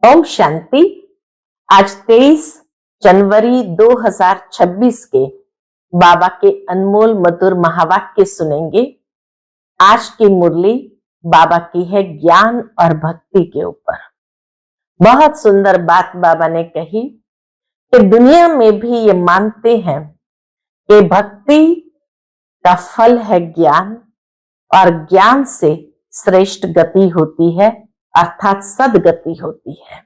ओम शांति। आज 23 जनवरी 2026 के बाबा के अनमोल मधुर महावाक्य सुनेंगे। आज की मुरली बाबा की है ज्ञान और भक्ति के ऊपर। बहुत सुंदर बात बाबा ने कही कि दुनिया में भी ये मानते हैं कि भक्ति का फल है ज्ञान और ज्ञान से श्रेष्ठ गति होती है, अर्थात सदगति होती है।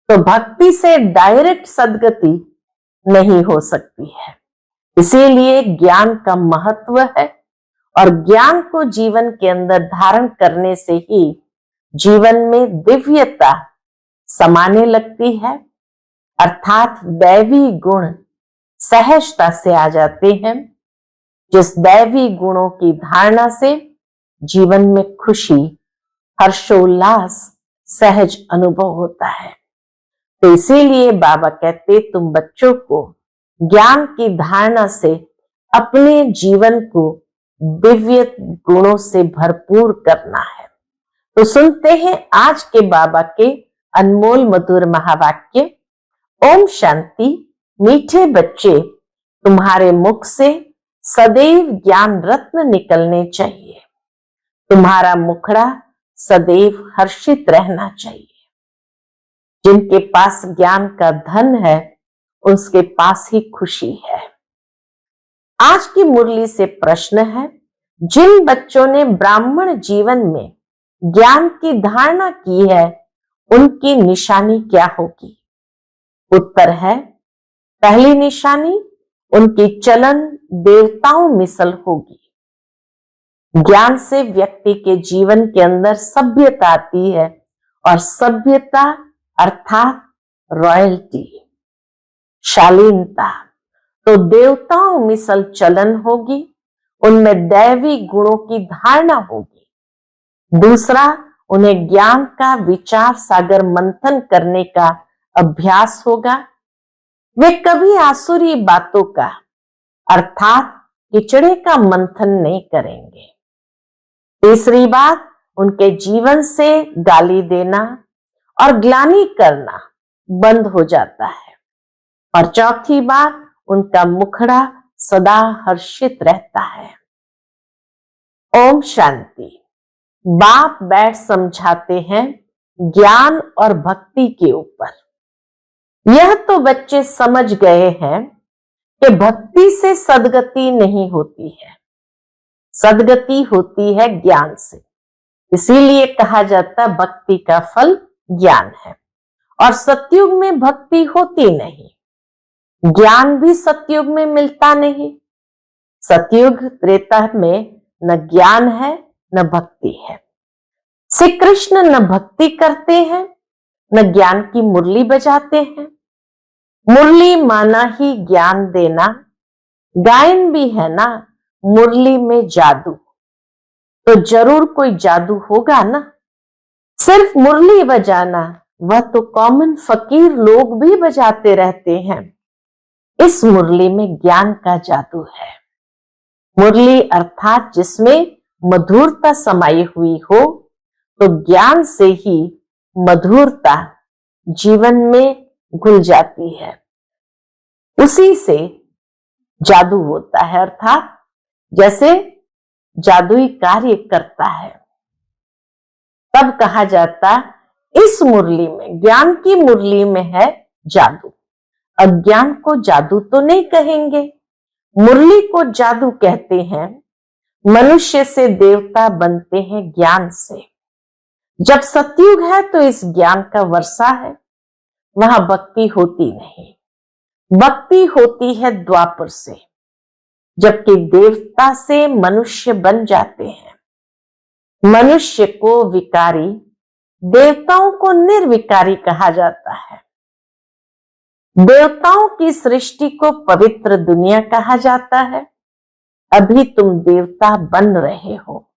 तो भक्ति से डायरेक्ट सदगति नहीं हो सकती है, इसीलिए ज्ञान का महत्व है और ज्ञान को जीवन के अंदर धारण करने से ही जीवन में दिव्यता समाने लगती है, अर्थात दैवी गुण सहजता से आ जाते हैं। जिस दैवी गुणों की धारणा से जीवन में खुशी, हर्षोल्लास सहज अनुभव होता है। तो इसीलिए बाबा कहते तुम बच्चों को ज्ञान की धारणा से अपने जीवन को दिव्य गुणों से भरपूर करना है। तो सुनते हैं आज के बाबा के अनमोल मधुर महावाक्य। ओम शांति। मीठे बच्चे, तुम्हारे मुख से सदैव ज्ञान रत्न निकलने चाहिए। तुम्हारा मुखड़ा सदैव हर्षित रहना चाहिए। जिनके पास ज्ञान का धन है उसके पास ही खुशी है। आज की मुरली से प्रश्न है, जिन बच्चों ने ब्राह्मण जीवन में ज्ञान की धारणा की है उनकी निशानी क्या होगी? उत्तर है, पहली निशानी उनकी चलन देवताओं मिसल होगी। ज्ञान से व्यक्ति के जीवन के अंदर सभ्यता आती है और सभ्यता अर्थात रॉयल्टी, शालीनता। तो देवताओं मिसल चलन होगी, उनमें दैवी गुणों की धारणा होगी। दूसरा, उन्हें ज्ञान का विचार सागर मंथन करने का अभ्यास होगा। वे कभी आसुरी बातों का अर्थात किचड़े का मंथन नहीं करेंगे। तीसरी बात, उनके जीवन से गाली देना और ग्लानि करना बंद हो जाता है। और चौथी बात, उनका मुखड़ा सदा हर्षित रहता है। ओम शांति। बाप बैठ समझाते हैं ज्ञान और भक्ति के ऊपर। यह तो बच्चे समझ गए हैं कि भक्ति से सदगति नहीं होती है, सदगति होती है ज्ञान से। इसीलिए कहा जाता है भक्ति का फल ज्ञान है। और सतयुग में भक्ति होती नहीं, ज्ञान भी सतयुग में मिलता नहीं। सतयुग त्रेता में न ज्ञान है न भक्ति है। श्री कृष्ण न भक्ति करते हैं न ज्ञान की मुरली बजाते हैं। मुरली माना ही ज्ञान देना, गायन भी है ना मुरली में जादू। तो जरूर कोई जादू होगा ना। सिर्फ मुरली बजाना वह तो कॉमन फकीर लोग भी बजाते रहते हैं। इस मुरली में ज्ञान का जादू है। मुरली अर्थात जिसमें मधुरता समाई हुई हो, तो ज्ञान से ही मधुरता जीवन में घुल जाती है, उसी से जादू होता है। अर्थात जैसे जादुई कार्य करता है, तब कहा जाता इस मुरली में, ज्ञान की मुरली में है जादू। अज्ञान को जादू तो नहीं कहेंगे, मुरली को जादू कहते हैं। मनुष्य से देवता बनते हैं ज्ञान से। जब सतयुग है तो इस ज्ञान का वर्षा है, वहां भक्ति होती नहीं। भक्ति होती है द्वापर से, जबकि देवता से मनुष्य बन जाते हैं। मनुष्य को विकारी, देवताओं को निर्विकारी कहा जाता है। देवताओं की सृष्टि को पवित्र दुनिया कहा जाता है। अभी तुम देवता बन रहे हो।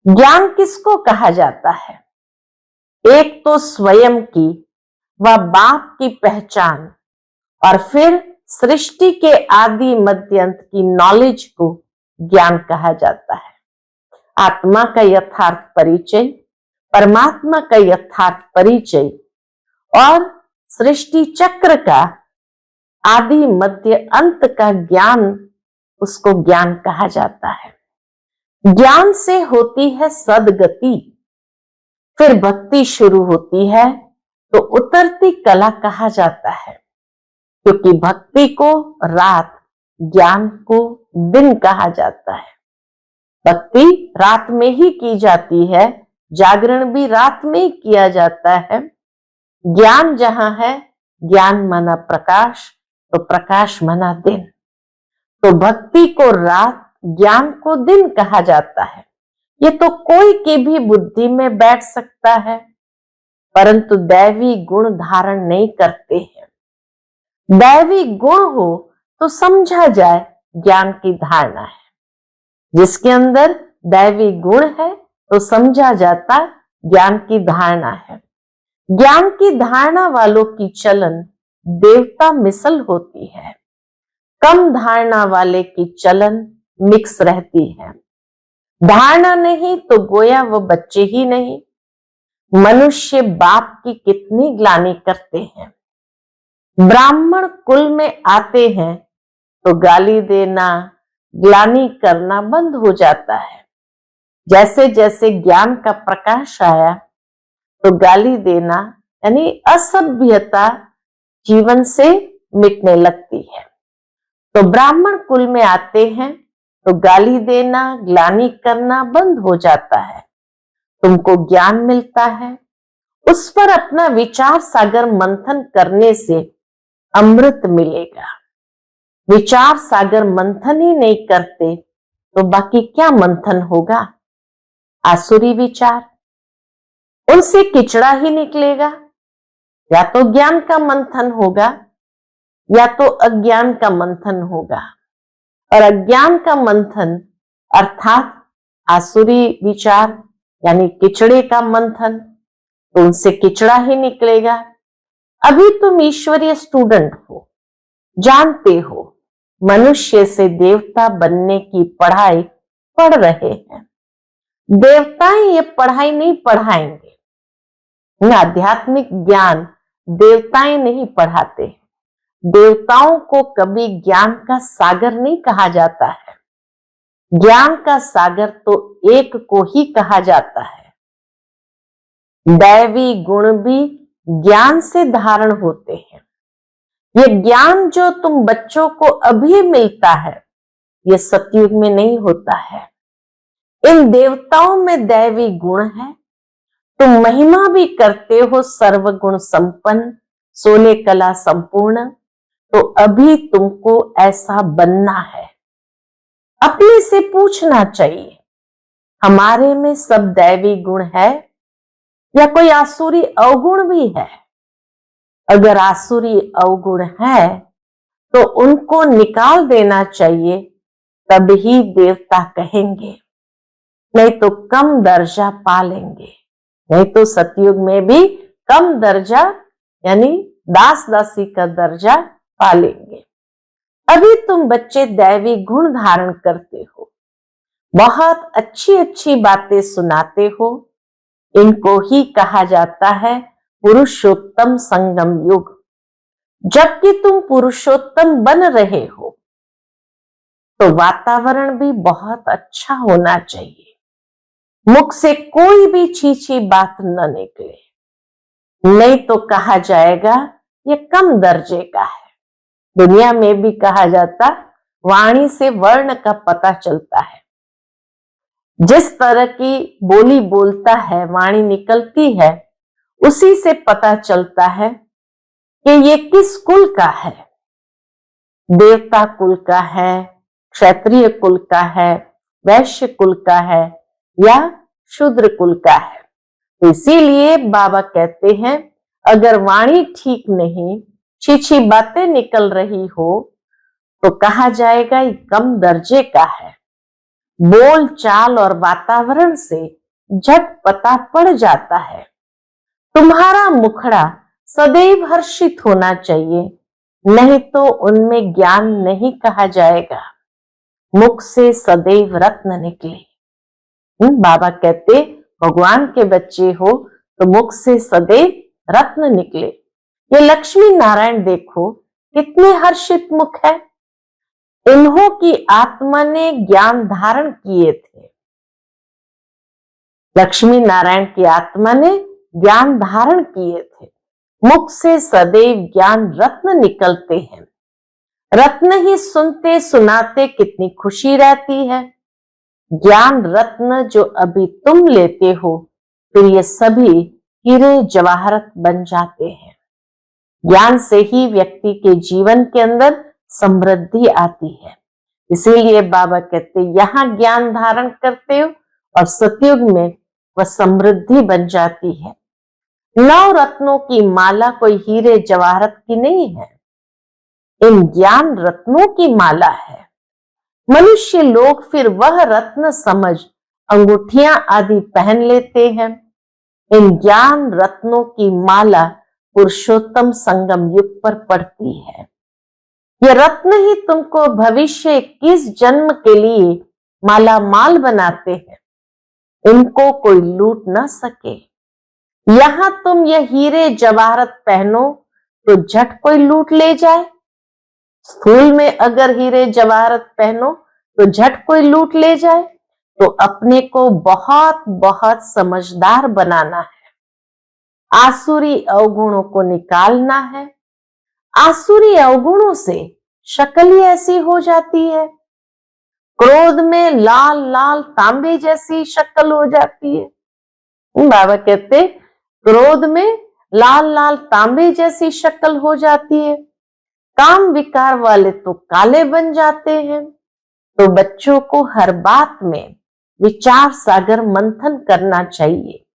ज्ञान किसको कहा जाता है? एक तो स्वयं की व बाप की पहचान, और फिर सृष्टि के आदि मध्य अंत की नॉलेज को ज्ञान कहा जाता है। आत्मा का यथार्थ परिचय, परमात्मा का यथार्थ परिचय और सृष्टि चक्र का आदि मध्य अंत का ज्ञान, उसको ज्ञान कहा जाता है। ज्ञान से होती है सदगति, फिर भक्ति शुरू होती है तो उतरती कला कहा जाता है, क्योंकि भक्ति को रात, ज्ञान को दिन कहा जाता है। भक्ति रात में ही की जाती है, जागरण भी रात में ही किया जाता है। ज्ञान जहां है, ज्ञान माना प्रकाश, तो प्रकाश माना दिन। तो भक्ति को रात, ज्ञान को दिन कहा जाता है। ये तो कोई की भी बुद्धि में बैठ सकता है, परंतु दैवी गुण धारण नहीं करते हैं। दैवी गुण हो तो समझा जाए ज्ञान की धारणा है। जिसके अंदर दैवी गुण है तो समझा जाता ज्ञान की धारणा है। ज्ञान की धारणा वालों की चलन देवता मिसल होती है, कम धारणा वाले की चलन मिक्स रहती है। धारणा नहीं तो गोया वो बच्चे ही नहीं। मनुष्य बाप की कितनी ग्लानि करते हैं। ब्राह्मण कुल में आते हैं तो गाली देना, ग्लानि करना बंद हो जाता है। जैसे जैसे ज्ञान का प्रकाश आया तो गाली देना यानी असभ्यता जीवन से मिटने लगती है। तो ब्राह्मण कुल में आते हैं तो गाली देना, ग्लानि करना बंद हो जाता है। तुमको ज्ञान मिलता है, उस पर अपना विचार सागर मंथन करने से अमृत मिलेगा। विचार सागर मंथन ही नहीं करते तो बाकी क्या मंथन होगा? आसुरी विचार, उनसे किचड़ा ही निकलेगा। या तो ज्ञान का मंथन होगा या तो अज्ञान का मंथन होगा। और अज्ञान का मंथन अर्थात आसुरी विचार यानी किचड़े का मंथन, तो उनसे किचड़ा ही निकलेगा। अभी तुम ईश्वरीय स्टूडेंट हो, जानते हो मनुष्य से देवता बनने की पढ़ाई पढ़ रहे हैं। देवताएं ये पढ़ाई नहीं पढ़ाएंगे। आध्यात्मिक ज्ञान देवताएं नहीं पढ़ाते। देवताओं को कभी ज्ञान का सागर नहीं कहा जाता है। ज्ञान का सागर तो एक को ही कहा जाता है। दैवी गुण भी ज्ञान से धारण होते हैं। ये ज्ञान जो तुम बच्चों को अभी मिलता है, ये सतयुग में नहीं होता है। इन देवताओं में दैवी गुण है। तुम महिमा भी करते हो सर्वगुण संपन्न, 16 कला संपूर्ण, तो अभी तुमको ऐसा बनना है। अपने से पूछना चाहिए, हमारे में सब दैवी गुण है या कोई आसुरी अवगुण भी है? अगर आसुरी अवगुण है तो उनको निकाल देना चाहिए, तब ही देवता कहेंगे, नहीं तो कम दर्जा पा लेंगे। नहीं तो सतयुग में भी कम दर्जा यानी दास दासी का दर्जा पा लेंगे। अभी तुम बच्चे दैवी गुण धारण करते हो, बहुत अच्छी अच्छी बातें सुनाते हो। इनको ही कहा जाता है पुरुषोत्तम संगम युग। जबकि तुम पुरुषोत्तम बन रहे हो तो वातावरण भी बहुत अच्छा होना चाहिए। मुख से कोई भी छीछी बात न निकले, नहीं तो कहा जाएगा ये कम दर्जे का है। दुनिया में भी कहा जाता वाणी से वर्ण का पता चलता है। जिस तरह की बोली बोलता है, वाणी निकलती है, उसी से पता चलता है कि ये किस कुल का है। देवता कुल का है, क्षत्रिय कुल का है, वैश्य कुल का है या शूद्र कुल का है। तो इसीलिए बाबा कहते हैं अगर वाणी ठीक नहीं, छीछी बातें निकल रही हो तो कहा जाएगा ये कम दर्जे का है। बोल चाल और वातावरण से झट पता पड़ जाता है। तुम्हारा मुखड़ा सदैव हर्षित होना चाहिए, नहीं तो उनमें ज्ञान नहीं कहा जाएगा। मुख से सदैव रत्न निकले। बाबा कहते भगवान के बच्चे हो तो मुख से सदैव रत्न निकले। ये लक्ष्मी नारायण देखो कितने हर्षित मुख है। इन्हों की आत्मा ने ज्ञान धारण किए थे। लक्ष्मी नारायण की आत्मा ने ज्ञान धारण किए थे। मुख से सदैव ज्ञान रत्न निकलते हैं। रत्न ही सुनते सुनाते कितनी खुशी रहती है। ज्ञान रत्न जो अभी तुम लेते हो, फिर ये सभी हीरे जवाहरत बन जाते हैं। ज्ञान से ही व्यक्ति के जीवन के अंदर समृद्धि आती है। इसीलिए बाबा कहते यहाँ ज्ञान धारण करते हो और सतयुग में वह समृद्धि बन जाती है। 9 रत्नों की माला कोई हीरे जवाहरत की नहीं है, इन ज्ञान रत्नों की माला है। मनुष्य लोग फिर वह रत्न समझ अंगूठियां आदि पहन लेते हैं। इन ज्ञान रत्नों की माला पुरुषोत्तम संगम युग पर पड़ती है। ये रत्न ही तुमको भविष्य 21 जन्म के लिए माला माल बनाते हैं। इनको कोई लूट ना सके। यहां तुम ये हीरे जवाहरत पहनो तो झट कोई लूट ले जाए। स्थूल में अगर हीरे जवाहरत पहनो तो झट कोई लूट ले जाए, तो अपने को बहुत बहुत समझदार बनाना है। आसुरी अवगुणों को निकालना है। आसुरी अवगुणों से शक्ल ही ऐसी हो जाती है। क्रोध में लाल लाल तांबे जैसी शक्ल हो जाती है। बाबा कहते क्रोध में लाल लाल तांबे जैसी शक्ल हो जाती है। काम विकार वाले तो काले बन जाते हैं। तो बच्चों को हर बात में विचार सागर मंथन करना चाहिए।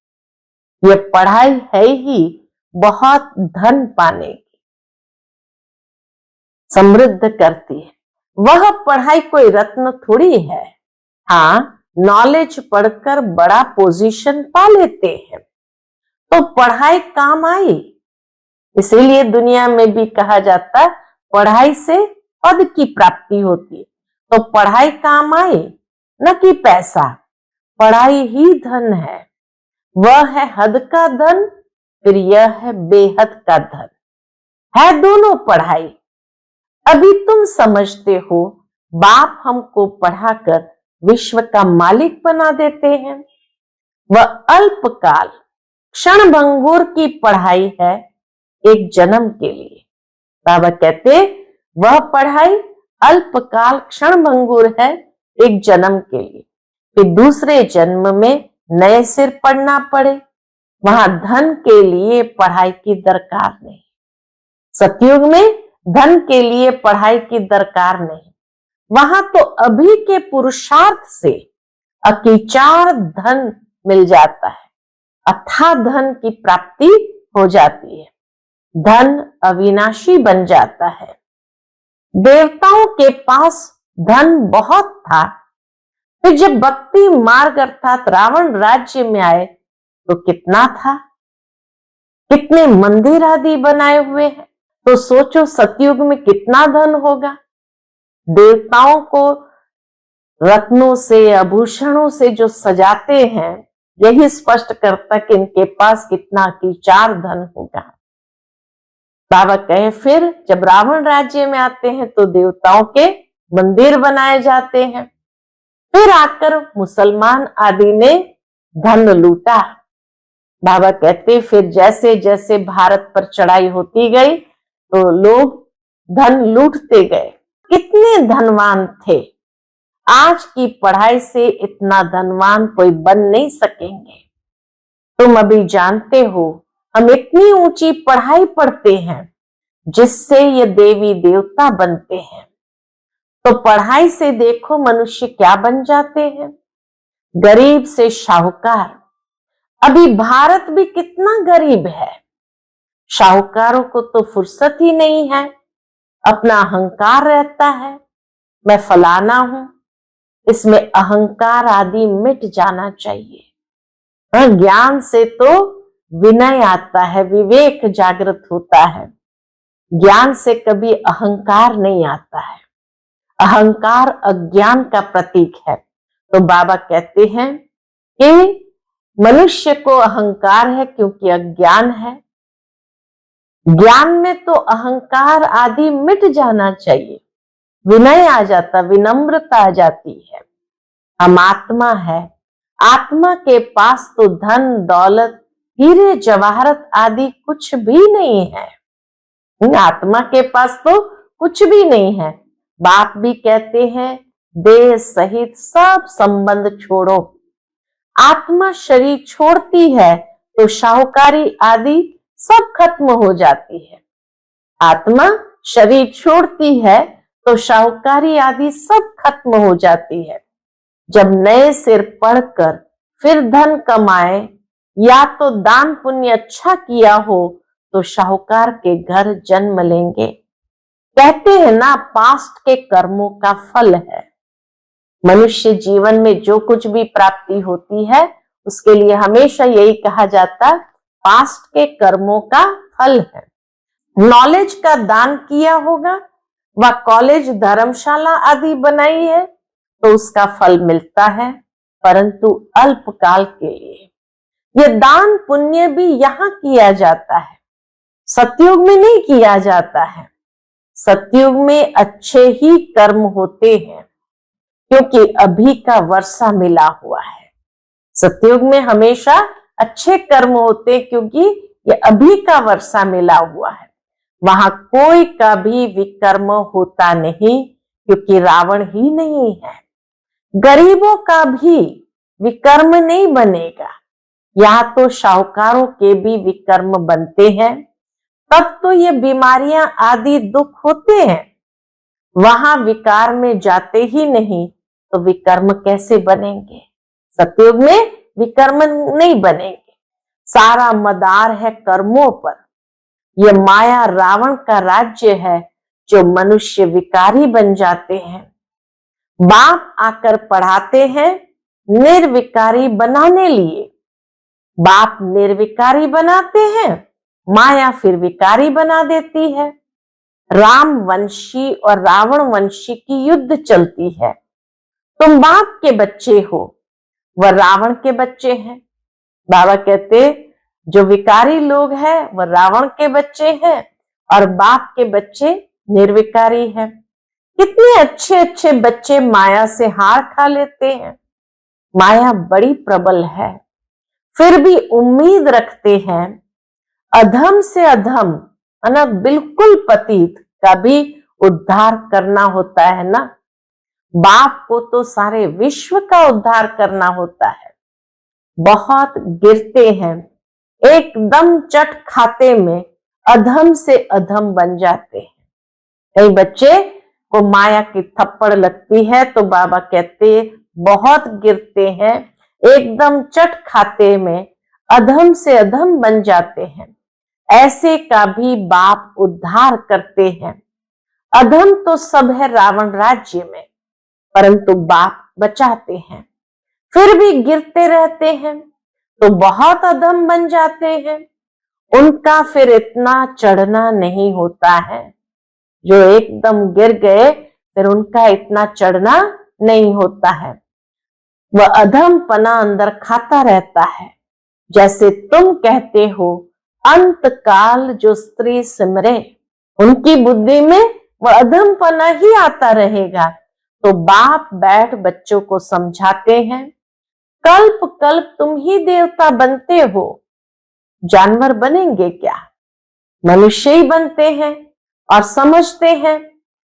यह पढ़ाई है ही बहुत धन पाने की, समृद्ध करती है। वह पढ़ाई कोई रत्न थोड़ी है। हाँ, नॉलेज पढ़कर बड़ा पोजीशन पा लेते हैं तो पढ़ाई काम आई। इसीलिए दुनिया में भी कहा जाता पढ़ाई से पद की प्राप्ति होती है। तो पढ़ाई काम आई, न कि पैसा। पढ़ाई ही धन है। वह है हद का धन, फिर यह है बेहद का धन। है दोनों पढ़ाई। अभी तुम समझते हो बाप हमको पढ़ाकर विश्व का मालिक बना देते हैं। वह अल्पकाल क्षण भंगुर की पढ़ाई है, एक जन्म के लिए। बाबा कहते वह पढ़ाई अल्पकाल क्षण भंगुर है, एक जन्म के लिए। फिर दूसरे जन्म में नए सिर पढ़ना पड़े, वहां धन के लिए पढ़ाई की दरकार नहीं। सतयुग में धन के लिए पढ़ाई की दरकार नहीं। वहां तो अभी के पुरुषार्थ से अकिचार धन मिल जाता है, अथाह धन की प्राप्ति हो जाती है। धन अविनाशी बन जाता है। देवताओं के पास धन बहुत था, फिर जब भक्ति मार्ग अर्थात रावण राज्य में आए तो कितना था। कितने मंदिर आदि बनाए हुए हैं। तो सोचो सतयुग में कितना धन होगा। देवताओं को रत्नों से आभूषणों से जो सजाते हैं, यही स्पष्ट करता कि इनके पास कितना किचार धन होगा। बाबा कहे फिर जब रावण राज्य में आते हैं तो देवताओं के मंदिर बनाए जाते हैं। फिर आकर मुसलमान आदि ने धन लूटा। बाबा कहते फिर जैसे जैसे भारत पर चढ़ाई होती गई तो लोग धन लूटते गए। कितने धनवान थे। आज की पढ़ाई से इतना धनवान कोई बन नहीं सकेंगे। तुम अभी जानते हो हम इतनी ऊंची पढ़ाई पढ़ते हैं जिससे ये देवी देवता बनते हैं। तो पढ़ाई से देखो मनुष्य क्या बन जाते हैं, गरीब से शाहूकार। अभी भारत भी कितना गरीब है। शाहूकारों को तो फुर्सत ही नहीं है, अपना अहंकार रहता है, मैं फलाना हूं। इसमें अहंकार आदि मिट जाना चाहिए। ज्ञान से तो विनय आता है, विवेक जागृत होता है। ज्ञान से कभी अहंकार नहीं आता है। अहंकार अज्ञान का प्रतीक है। तो बाबा कहते हैं कि मनुष्य को अहंकार है क्योंकि अज्ञान है। ज्ञान में तो अहंकार आदि मिट जाना चाहिए, विनय आ जाता, विनम्रता आ जाती है। हम आत्मा है, आत्मा के पास तो धन दौलत हीरे जवाहरत आदि कुछ भी नहीं है। आत्मा के पास तो कुछ भी नहीं है। बाप भी कहते हैं देह सहित सब संबंध छोड़ो। आत्मा शरीर छोड़ती है तो शाहूकारी आदि सब खत्म हो जाती है। आत्मा शरीर छोड़ती है तो शाहूकारी आदि सब खत्म हो जाती है। जब नए सिर पढ़कर फिर धन कमाए या तो दान पुण्य अच्छा किया हो तो शाहूकार के घर जन्म लेंगे। कहते हैं ना, पास्ट के कर्मों का फल है। मनुष्य जीवन में जो कुछ भी प्राप्ति होती है उसके लिए हमेशा यही कहा जाता, पास्ट के कर्मों का फल है। नॉलेज का दान किया होगा व कॉलेज धर्मशाला आदि बनाई है तो उसका फल मिलता है, परंतु अल्पकाल के लिए। यह दान पुण्य भी यहां किया जाता है, सतयुग में नहीं किया जाता है। सतयुग में अच्छे ही कर्म होते हैं क्योंकि अभी का वर्षा मिला हुआ है। सतयुग में हमेशा अच्छे कर्म होते क्योंकि ये अभी का वर्षा मिला हुआ है। वहां कोई का भी विकर्म होता नहीं क्योंकि रावण ही नहीं है। गरीबों का भी विकर्म नहीं बनेगा। यहाँ तो शाहूकारों के भी विकर्म बनते हैं, तब तो ये बीमारियां आदि दुख होते हैं। वहां विकार में जाते ही नहीं तो विकर्म कैसे बनेंगे? सतयुग में विकर्म नहीं बनेंगे। सारा मदार है कर्मों पर। यह माया रावण का राज्य है जो मनुष्य विकारी बन जाते हैं। बाप आकर पढ़ाते हैं निर्विकारी बनाने लिए। बाप निर्विकारी बनाते हैं, माया फिर विकारी बना देती है। राम वंशी और रावण वंशी की युद्ध चलती है। तुम बाप के बच्चे हो, वह रावण के बच्चे हैं। बाबा कहते जो विकारी लोग हैं वह रावण के बच्चे हैं और बाप के बच्चे निर्विकारी हैं। कितने अच्छे अच्छे बच्चे माया से हार खा लेते हैं। माया बड़ी प्रबल है, फिर भी उम्मीद रखते हैं। अधम से अधम है ना, बिल्कुल पतित का भी उद्धार करना होता है ना। बाप को तो सारे विश्व का उद्धार करना होता है। बहुत गिरते हैं, एकदम चट खाते में अधम से अधम बन जाते हैं। कई बच्चे को माया की थप्पड़ लगती है तो बाबा कहते बहुत गिरते हैं, एकदम चट खाते में अधम से अधम बन जाते हैं। ऐसे का भी बाप उद्धार करते हैं। अधम तो सब है रावण राज्य में, परंतु बाप बचाते हैं। फिर भी गिरते रहते हैं तो बहुत अधम बन जाते हैं। उनका फिर इतना चढ़ना नहीं होता है। जो एकदम गिर गए फिर उनका इतना चढ़ना नहीं होता है। वह अधम पना अंदर खाता रहता है। जैसे तुम कहते हो अंत काल जो स्त्री सिमरे, उनकी बुद्धि में वह अधम पना ही आता रहेगा। तो बाप बैठ बच्चों को समझाते हैं, कल्प कल्प तुम ही देवता बनते हो, जानवर बनेंगे क्या? मनुष्य ही बनते हैं और समझते हैं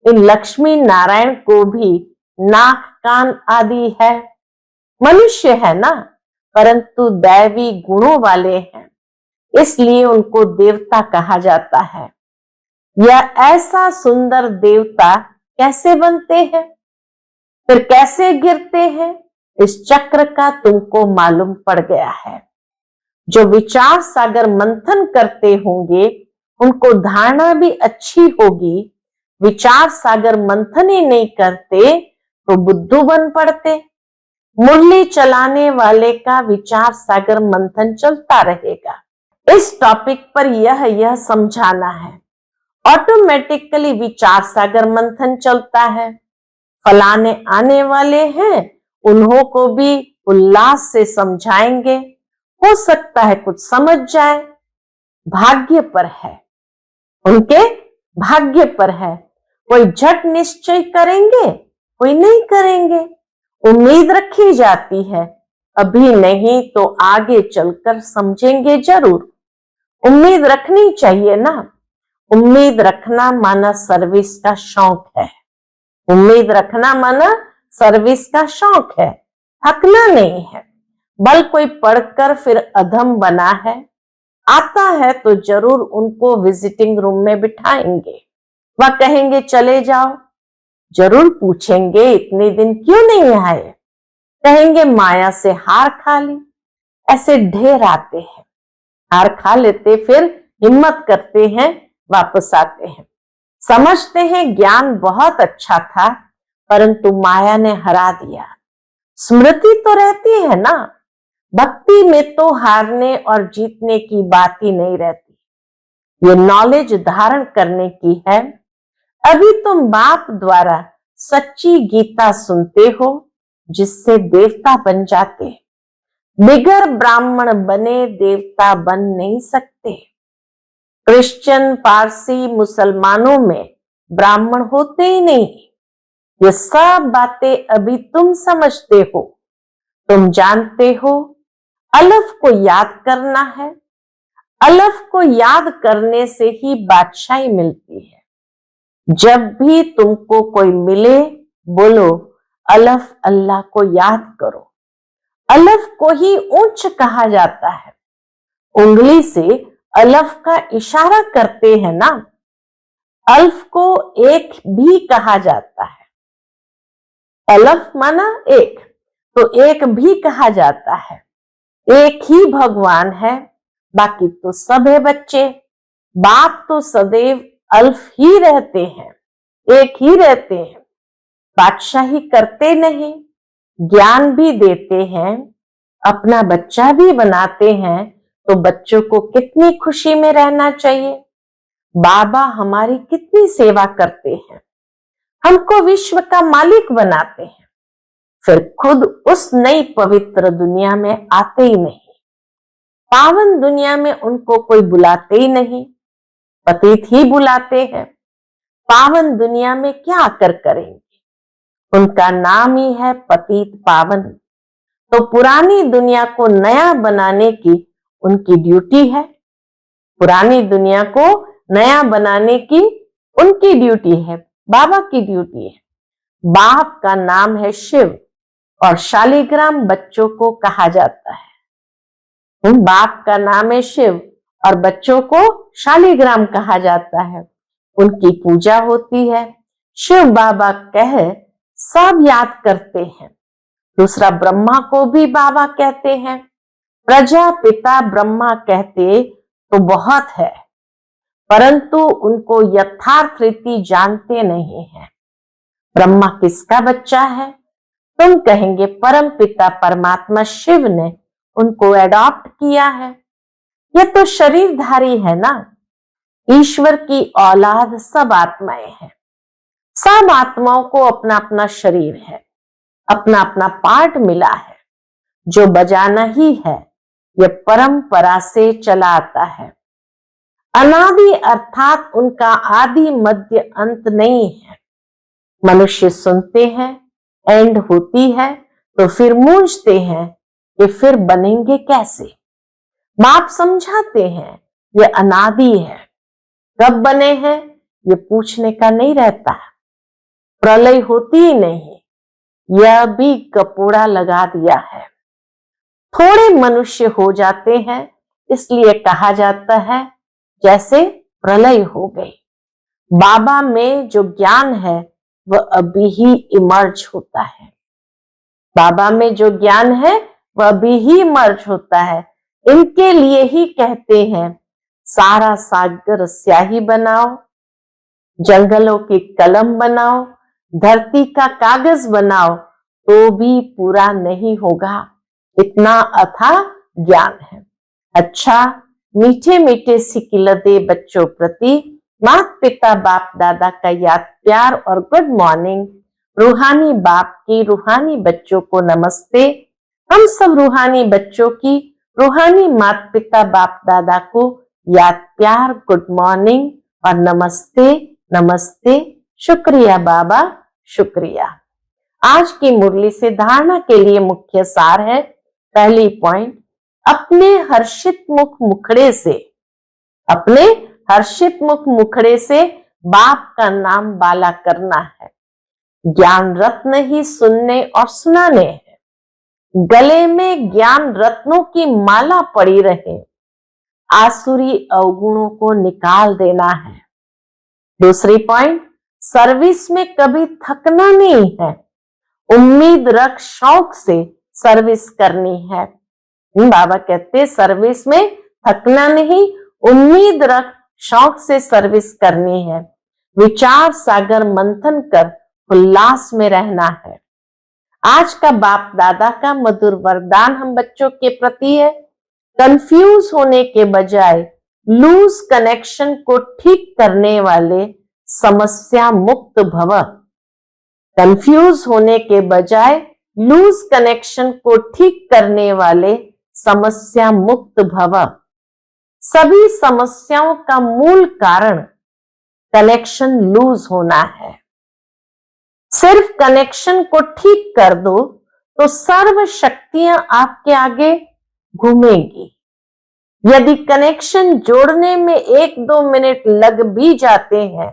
इन लक्ष्मी नारायण को भी नाक कान आदि है। मनुष्य है ना, परंतु दैवी गुणों वाले हैं, इसलिए उनको देवता कहा जाता है। यह ऐसा सुंदर देवता कैसे बनते हैं, फिर कैसे गिरते हैं, इस चक्र का तुमको मालूम पड़ गया है। जो विचार सागर मंथन करते होंगे उनको धारणा भी अच्छी होगी। विचार सागर मंथन ही नहीं करते तो बुद्धू बन पड़ते। मुरली चलाने वाले का विचार सागर मंथन चलता रहेगा। इस टॉपिक पर यह समझाना है। ऑटोमेटिकली विचार सागर मंथन चलता है। फलाने आने वाले हैं, उन्हों को भी उल्लास से समझाएंगे, हो सकता है कुछ समझ जाए, भाग्य पर है। उनके भाग्य पर है। कोई झट निश्चय करेंगे, कोई नहीं करेंगे। उम्मीद रखी जाती है, अभी नहीं तो आगे चलकर समझेंगे जरूर। उम्मीद रखनी चाहिए ना। उम्मीद रखना माना सर्विस का शौक है। उम्मीद रखना माना सर्विस का शौक है, थकना नहीं है। बल कोई पढ़कर फिर अधम बना है, आता है तो जरूर उनको विजिटिंग रूम में बिठाएंगे। वह कहेंगे चले जाओ, जरूर पूछेंगे इतने दिन क्यों नहीं आए। कहेंगे माया से हार खा ली। ऐसे ढेर आते हैं, हार खा लेते, फिर हिम्मत करते हैं, वापस आते हैं। समझते हैं ज्ञान बहुत अच्छा था, परंतु माया ने हरा दिया। स्मृति तो रहती है ना। भक्ति में तो हारने और जीतने की बात ही नहीं रहती। ये नॉलेज धारण करने की है। अभी तुम बाप द्वारा सच्ची गीता सुनते हो, जिससे देवता बन जाते। बिगर ब्राह्मण बने देवता बन नहीं सकते। क्रिश्चियन, पारसी, मुसलमानों में ब्राह्मण होते ही नहीं। ये सब बातें अभी तुम समझते हो। तुम जानते हो अलफ को याद करना है। अलफ को याद करने से ही बादशाही मिलती है। जब भी तुमको कोई मिले, बोलो अलफ अल्लाह को याद करो। अलफ को ही ऊंच कहा जाता है। उंगली से अलफ का इशारा करते हैं ना। अल्फ को एक भी कहा जाता है। अलफ माना एक, तो एक भी कहा जाता है। एक ही भगवान है, बाकी तो सब है बच्चे। बाप तो सदैव अल्फ ही रहते हैं, एक ही रहते हैं। बादशाही करते नहीं, ज्ञान भी देते हैं, अपना बच्चा भी बनाते हैं, तो बच्चों को कितनी खुशी में रहना चाहिए। बाबा हमारी कितनी सेवा करते हैं, हमको विश्व का मालिक बनाते हैं, फिर खुद उस नई पवित्र दुनिया में आते ही नहीं। पावन दुनिया में उनको कोई बुलाते ही नहीं, पतित ही बुलाते हैं। पावन दुनिया में क्या आकर करेंगे? उनका नाम ही है पतित पावन। तो पुरानी दुनिया को नया बनाने की उनकी ड्यूटी है। पुरानी दुनिया को नया बनाने की उनकी ड्यूटी है, बाबा की ड्यूटी है। बाप का नाम है शिव और शालिग्राम बच्चों को कहा जाता है। बाप का नाम है शिव और बच्चों को शालिग्राम कहा जाता है। उनकी पूजा होती है। शिव बाबा कह सब याद करते हैं। दूसरा ब्रह्मा को भी बाबा कहते हैं। प्रजापिता ब्रह्मा कहते तो बहुत है, परंतु उनको यथार्थ रीति जानते नहीं है। ब्रह्मा किसका बच्चा है? तुम कहेंगे परम पिता परमात्मा शिव ने उनको एडॉप्ट किया है। यह तो शरीरधारी है ना। ईश्वर की औलाद सब आत्माएं हैं। सब आत्माओं को अपना अपना शरीर है, अपना अपना पार्ट मिला है, जो बजाना ही है। यह परंपरा से चला आता है। अनादि अर्थात उनका आदि मध्य अंत नहीं है। मनुष्य सुनते हैं, एंड होती है तो फिर मूंझते हैं कि फिर बनेंगे कैसे। बाप समझाते हैं ये अनादि है, कब बने हैं ये पूछने का नहीं रहता। प्रलय होती ही नहीं, यह भी कपूड़ा लगा दिया है। थोड़े मनुष्य हो जाते हैं, इसलिए कहा जाता है जैसे प्रलय हो गई। बाबा में जो ज्ञान है वह अभी ही इमर्ज होता है। बाबा में जो ज्ञान है वह अभी ही इमर्ज होता है। इनके लिए ही कहते हैं सारा सागर स्याही बनाओ, जंगलों की कलम बनाओ, धरती का कागज बनाओ, तो भी पूरा नहीं होगा। इतना अथाह ज्ञान है। अच्छा, मीठे मीठे सिकिलते बच्चों प्रति माता पिता बाप दादा का याद प्यार और गुड मॉर्निंग। रूहानी बाप की रूहानी बच्चों को नमस्ते। हम सब रूहानी बच्चों की रूहानी माता पिता बाप दादा को याद प्यार गुड मॉर्निंग। और नमस्ते नमस्ते, शुक्रिया बाबा, शुक्रिया। आज की मुरली से धारणा के लिए मुख्य सार है, पहली पॉइंट, अपने हर्षित मुखड़े से बाप का नाम बाला करना है। ज्ञान रत्न ही सुनने और सुनाने हैं। गले में ज्ञान रत्नों की माला पड़ी रहे। आसुरी अवगुणों को निकाल देना है। दूसरी पॉइंट, सर्विस में कभी थकना नहीं है। उम्मीद रख शौक से सर्विस करनी है। बाबा कहते सर्विस में थकना नहीं, उम्मीद रख शौक से सर्विस करनी है। विचार सागर मंथन कर उल्लास में रहना है। आज का बाप दादा का मधुर वरदान हम बच्चों के प्रति है, कंफ्यूज होने के बजाय लूज कनेक्शन को ठीक करने वाले समस्या मुक्त भव। कंफ्यूज होने के बजाय लूज कनेक्शन को ठीक करने वाले समस्या मुक्त भव। सभी समस्याओं का मूल कारण कनेक्शन लूज होना है। सिर्फ कनेक्शन को ठीक कर दो तो सर्व शक्तियां आपके आगे घूमेगी। यदि कनेक्शन जोड़ने में 1-2 मिनट लग भी जाते हैं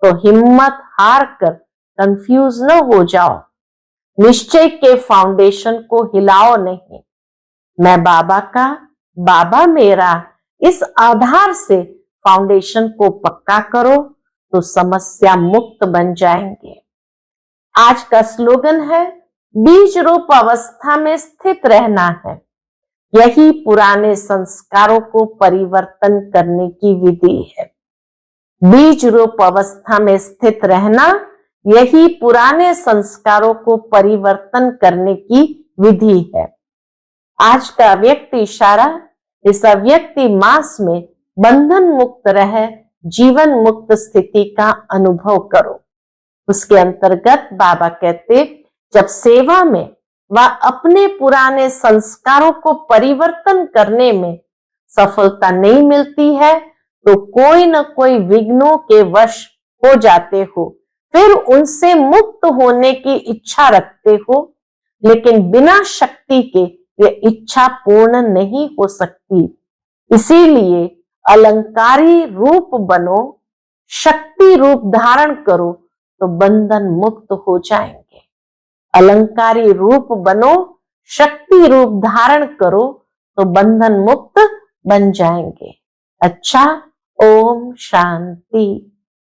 तो हिम्मत हार कर कंफ्यूज न हो जाओ। निश्चय के फाउंडेशन को हिलाओ नहीं। मैं बाबा का, बाबा मेरा, इस आधार से फाउंडेशन को पक्का करो तो समस्या मुक्त बन जाएंगे। आज का स्लोगन है, बीज रूप अवस्था में स्थित रहना है। यही पुराने संस्कारों को परिवर्तन करने की विधि है। बीज रूप अवस्था में स्थित रहना, यही पुराने संस्कारों को परिवर्तन करने की विधि है। आज का अव्यक्त इशारा, इस अव्यक्ति मास में बंधन मुक्त रह जीवन मुक्त स्थिति का अनुभव करो। उसके अंतर्गत बाबा कहते, जब सेवा में व अपने पुराने संस्कारों को परिवर्तन करने में सफलता नहीं मिलती है तो कोई न कोई विघ्नों के वश हो जाते हो, फिर उनसे मुक्त होने की इच्छा रखते हो, लेकिन बिना शक्ति के ये इच्छा पूर्ण नहीं हो सकती। इसीलिए अलंकारी रूप बनो, शक्ति रूप धारण करो तो बंधन मुक्त हो जाएंगे। अलंकारी रूप बनो, शक्ति रूप धारण करो तो बंधन मुक्त बन जाएंगे। अच्छा, ओम शांति।